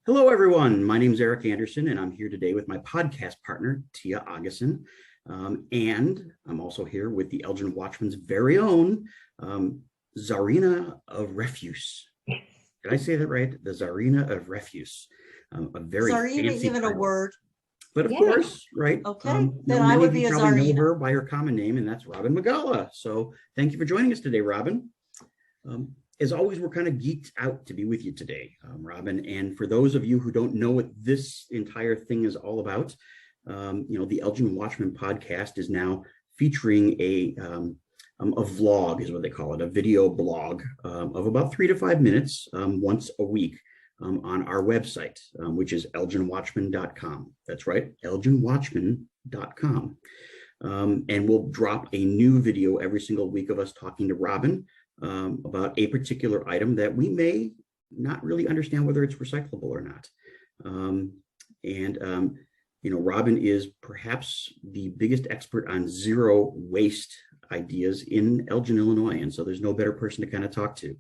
Hello, everyone. My name is Erik Anderson, and I'm here today with my podcast partner, Tia Augustin. And I'm also here with the Elgin Watchman's very own Czarina of Refuse. Did I say that right? The Czarina of Refuse. A very Czarina, fancy even title. a word. But of course, right? Okay, then I many would of be you a probably know Czarina. her by her common name, and that's Robin Migalla. So thank you for joining us today, Robin. As always, we're kind of geeked out to be with you today, Robin. And for those of you who don't know what this entire thing is all about, the Elgin Watchman podcast is now featuring a vlog, is what they call it, a video blog of about 3 to 5 minutes once a week on our website, which is elginwatchman.com. That's right, elginwatchman.com. And we'll drop a new video every single week of us talking to Robin about a particular item that we may not really understand whether it's recyclable or not. Robin is perhaps the biggest expert on zero waste ideas in Elgin, Illinois. And so there's no better person to kind of talk to,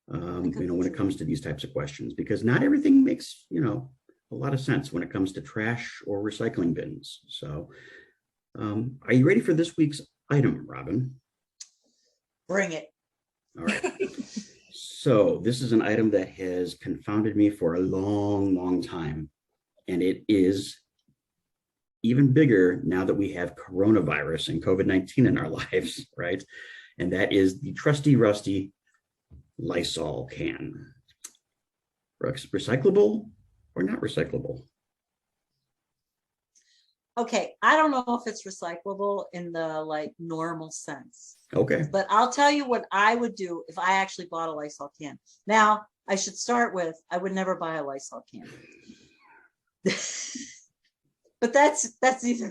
when it comes to these types of questions, because not everything makes, a lot of sense when it comes to trash or recycling bins. So are you ready for this week's item, Robin? Bring it. All right. So this is an item that has confounded me for a long, long time. And it is even bigger now that we have coronavirus and COVID-19 in our lives, right? And that is the trusty, rusty Lysol can. Recyclable or not recyclable? Okay, I don't know if it's recyclable in the normal sense. Okay. But I'll tell you what I would do if I actually bought a Lysol can. Now, I should start with, I would never buy a Lysol can. But that's neither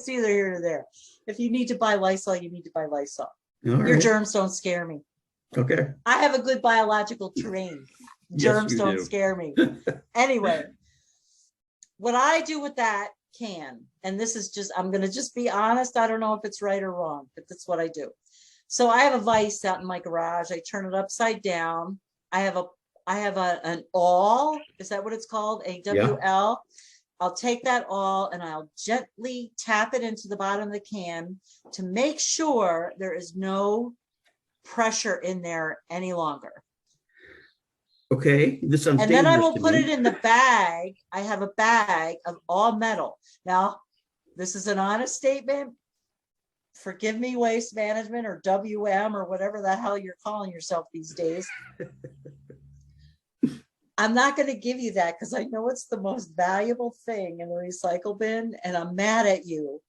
here nor there. If you need to buy Lysol, you need to buy Lysol. Your germs don't scare me. Okay. I have a good biological terrain. Germs don't scare me. Anyway, what I do with that can, and this is just, I'm going to just be honest. I don't know if it's right or wrong, but that's what I do. So I have a vise out in my garage. I turn it upside down. I have an awl. Is that what it's called? A WL. Yeah. I'll take that awl and I'll gently tap it into the bottom of the can to make sure there is no pressure in there any longer. Okay, this sounds dangerous. And then I will put it in the bag. I have a bag of all metal. Now, this is an honest statement. Forgive me, Waste Management or WM or whatever the hell you're calling yourself these days. I'm not going to give you that because I know it's the most valuable thing in the recycle bin, and I'm mad at you.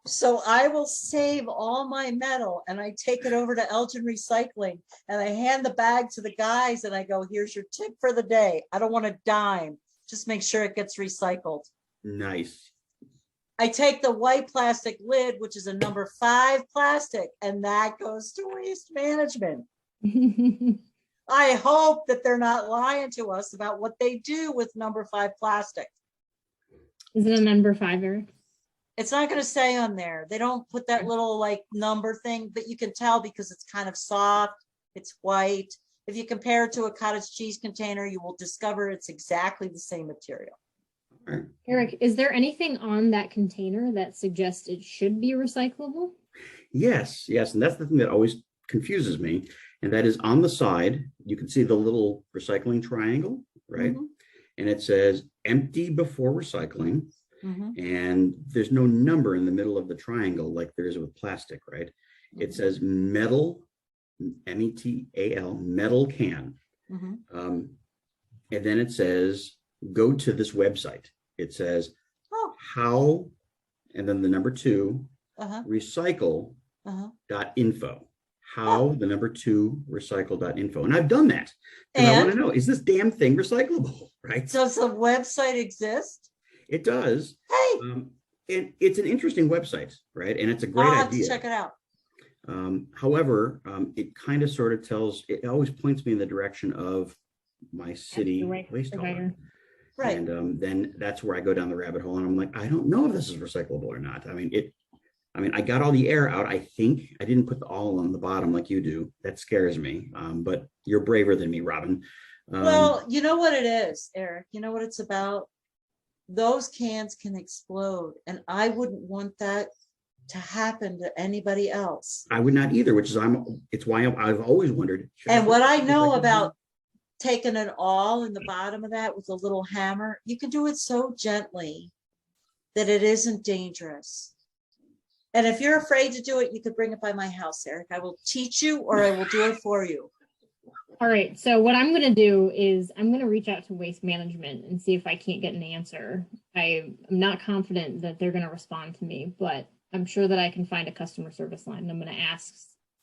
So I will save all my metal and I take it over to Elgin Recycling and I hand the bag to the guys and I go, here's your tip for the day. I don't want a dime. Just make sure it gets recycled. Nice. I take the white plastic lid, which is a number 5 plastic, and that goes to Waste Management. I hope that they're not lying to us about what they do with number 5 plastic. Is it a number 5, Erik? It's not going to say on there. They don't put that little number thing, but you can tell because it's kind of soft. It's white. If you compare it to a cottage cheese container, you will discover it's exactly the same material. Right. Erik, is there anything on that container that suggests it should be recyclable? Yes. And that's the thing that always confuses me. And that is on the side, you can see the little recycling triangle, right? Mm-hmm. And it says empty before recycling. Mm-hmm. And there's no number in the middle of the triangle like there is with plastic, right? Mm-hmm. It says metal, METAL, metal can. Mm-hmm. And then it says, go to this website. It says, how, and then the number 2, recycle.info. How, the number 2, recycle.info. And I've done that. And I want to know, is this damn thing recyclable, right? Does the website exist? It does. Hey. And it's an interesting website, right? And it's a great idea. I'll have to check it out. However, it kind of sort of it always points me in the direction of my city waste hauler. Right. And then that's where I go down the rabbit hole and I'm like, I don't know if this is recyclable or not. I mean, I got all the air out. I think I didn't put the all on the bottom like you do. That scares me. But you're braver than me, Robin. Well, you know what it is, Eric? You know what it's about? Those cans can explode, and I wouldn't want that to happen to anybody else. I would not either, which is it's why I've always wondered. And what I know about taking it all in the bottom of that with a little hammer, you can do it so gently that it isn't dangerous. And if you're afraid to do it, you could bring it by my house, Eric. I will teach you, or I will do it for you. All right. So what I'm going to do is I'm going to reach out to Waste Management and see if I can't get an answer. I'm not confident that they're going to respond to me, but I'm sure that I can find a customer service line. I'm going to ask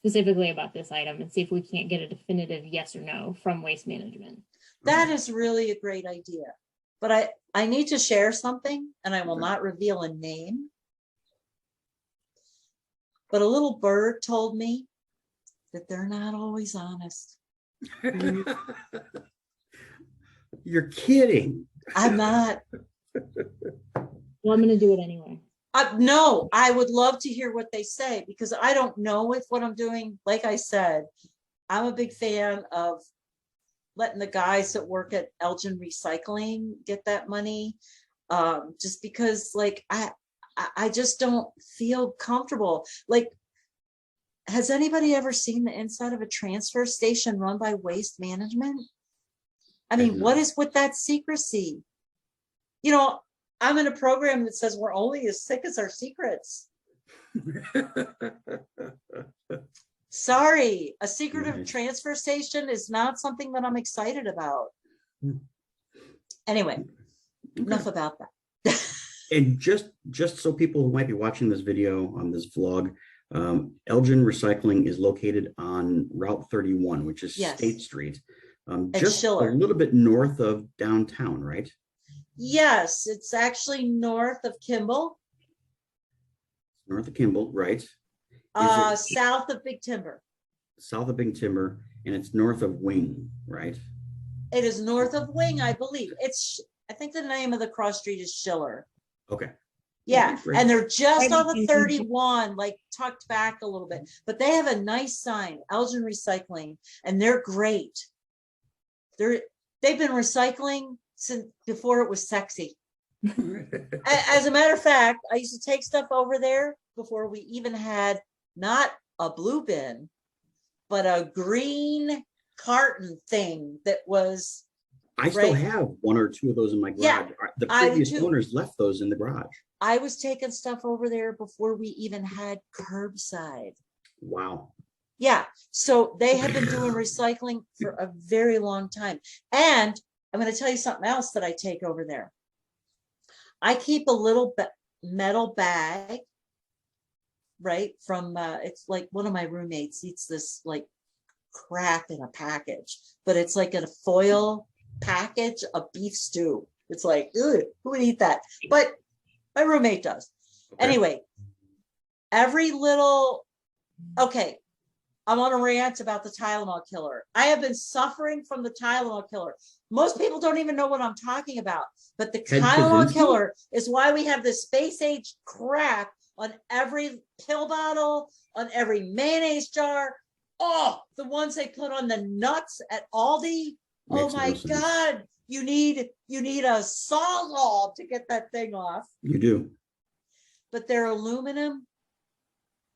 specifically about this item and see if we can't get a definitive yes or no from Waste Management. That is really a great idea. But I need to share something, and I will not reveal a name. But a little bird told me that they're not always honest. You're kidding. I'm not. Well, I'm going to do it anyway. No, I would love to hear what they say, because I don't know if what I'm doing, like I said, I'm a big fan of letting the guys that work at Elgin Recycling get that money. Just because like I just don't feel comfortable. Like, has anybody ever seen the inside of a transfer station run by Waste Management? I mean, what is with that secrecy? You know, I'm in a program that says we're only as sick as our secrets. Sorry, a secretive transfer station is not something that I'm excited about. Anyway, enough about that. And just so people who might be watching this video on this vlog, Elgin Recycling is located on Route 31, which is State Street, just Schiller. a little bit north of downtown, right? Yes, it's actually north of Kimball. North of Kimball, right? South of Big Timber. South of Big Timber, and it's north of Wing, right? It is north of Wing, I believe. I think the name of the cross street is Schiller. Okay. Yeah, and they're just off of 31, like tucked back a little bit. But they have a nice sign, Elgin Recycling, and they're great. They've been recycling since before it was sexy. As a matter of fact, I used to take stuff over there before we even had not a blue bin, but a green carton thing that was. I still have one or two of those in my garage. Yeah, the previous owners left those in the garage. I was taking stuff over there before we even had curbside. Wow. Yeah. So they have been doing recycling for a very long time. And I'm going to tell you something else that I take over there. I keep a little metal bag, right? From, it's like one of my roommates eats this like crap in a package, but it's like a foil package of beef stew. It's like, ugh, who would eat that? But my roommate does. Okay. Anyway, every little, okay, I'm on a rant about the Tylenol killer. I have been suffering from the Tylenol killer. Most people don't even know what I'm talking about, but the Tylenol killer is why we have this space age crap on every pill bottle, on every mayonnaise jar. Oh, the ones they put on the nuts at Aldi. Oh my God. You need a sawzall to get that thing off. You do. But they're aluminum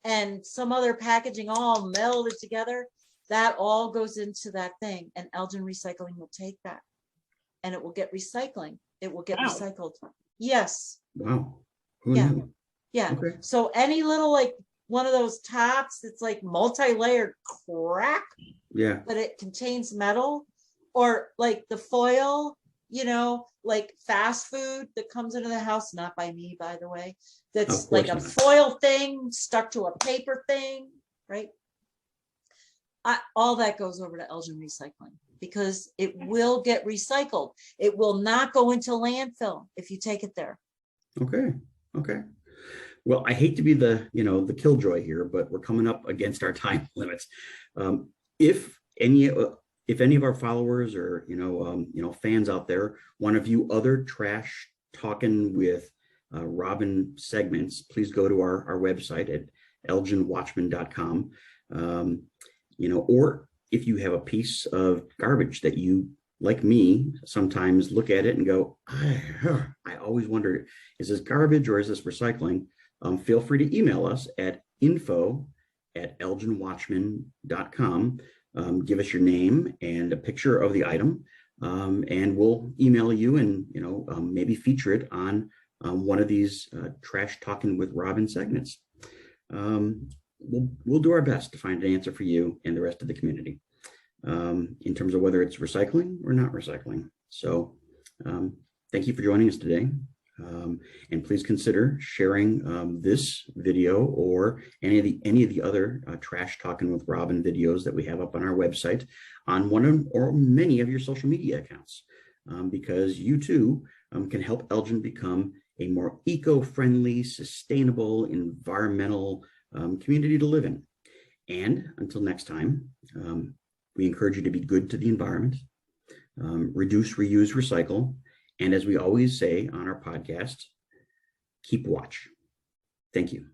and some other packaging all melded together. That all goes into that thing. And Elgin Recycling will take that. And it will get recycling. It will get recycled. Yes. Wow. Who knew? Yeah. Okay. So any little like one of those tops that's like multi-layered crap. Yeah. But it contains metal. Or like the foil, you know, like fast food that comes into the house, not by me, by the way. That's like a foil thing stuck to a paper thing, right? All that goes over to Elgin Recycling because it will get recycled. It will not go into landfill if you take it there. Okay. Okay. Well, I hate to be the killjoy here, but we're coming up against our time limits. If any of our followers or fans out there want to view other trash talking with Robin segments, please go to our website at elginwatchman.com. Or if you have a piece of garbage that you like me, sometimes look at it and go, I always wonder, is this garbage or is this recycling? Feel free to email us at info@elginwatchman.com. Give us your name and a picture of the item, and we'll email you and maybe feature it on one of these Trash Talking with Robin segments. We'll do our best to find an answer for you and the rest of the community in terms of whether it's recycling or not recycling. So thank you for joining us today. And please consider sharing this video or any of the other Trash Talking with Robin videos that we have up on our website on one or many of your social media accounts, because you too can help Elgin become a more eco-friendly, sustainable, environmental community to live in. And until next time, we encourage you to be good to the environment, reduce, reuse, recycle, and as we always say on our podcast, keep watch. Thank you.